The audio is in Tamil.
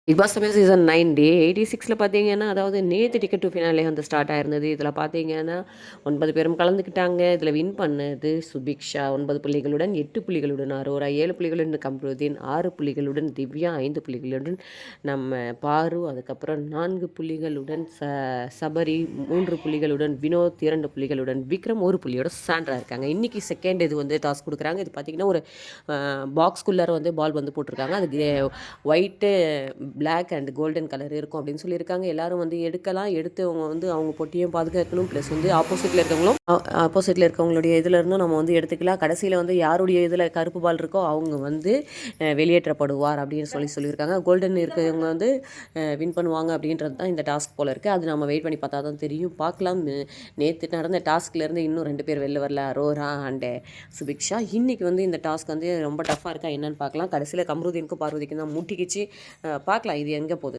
பிக் பாஸ் தமிழ் சீசன் 9 டே 86ல பார்த்தீங்கன்னா, அதாவது நேத்து டிக்கெட் டு ஃபினாலே வந்து ஸ்டார்ட் ஆயிருந்தது. இதில பார்த்தீங்கன்னா 9 பேரும் கலந்துக்கிட்டாங்க. இதில வின் பண்ணது சுபிக்ஷா 9 புள்ளிகளுடன், 8 புள்ளிகளுடன் அரோரா, 7 புள்ளிகளுடன் கம்ருதீன், 6 புள்ளிகளுடன் திவ்யா, 5 புள்ளிகளுடன் நம்ம பாரு, அதுக்கப்புறம் 4 புள்ளிகளுடன் சபரி, 3 புள்ளிகளுடன் வினோத், 2 புள்ளிகளுடன் விக்ரம், 1 புள்ளியோட சாண்ட்ரா இருக்காங்க. இன்னைக்கு செகண்ட் இது வந்து டாஸ்க் குடுக்குறாங்க. இது பார்த்தீங்கன்னா, ஒரு பாக்ஸ்குள்ளார வந்து பால் வந்து போட்டிருக்காங்க. அது white, black and golden colour இருக்கும் அப்படின்னு சொல்லியிருக்காங்க. எல்லாரும் வந்து எடுக்கலாம். எடுத்து அவங்க வந்து அவங்க பொட்டியும் பாதுகாக்கணும். ப்ளஸ் வந்து ஆப்போசிட்டில் இருக்கவங்களுடைய இதில் இருந்தும் நம்ம வந்து எடுத்துக்கலாம். கடைசியில் வந்து யாருடைய இதில் கருப்பு பால் இருக்கோ அவங்க வந்து வெளியேற்றப்படுவார் அப்படின்னு சொல்லியிருக்காங்க. கோல்டன் இருக்கிறவங்க வந்து வின் பண்ணுவாங்க அப்படின்றது தான் இந்த டாஸ்க் போல் இருக்குது. அது நம்ம வெயிட் பண்ணி பார்த்தா தான் தெரியும். பார்க்கலாம். நேற்று நடந்த டாஸ்க்லேருந்து இன்னும் 2 பேர் வெளில வரல, அரோரா அண்டு சுபிக்ஷா. இன்றைக்கி வந்து இந்த டாஸ்க் வந்து ரொம்ப டஃப்பாக இருக்கா என்னன்னு பார்க்கலாம். கடைசியில் கம்ருதீனுக்கும் பார்வதிக்கும் தான் முட்டிக்கிச்சு. பார்க்கலாம் இது எங்கே போகுது.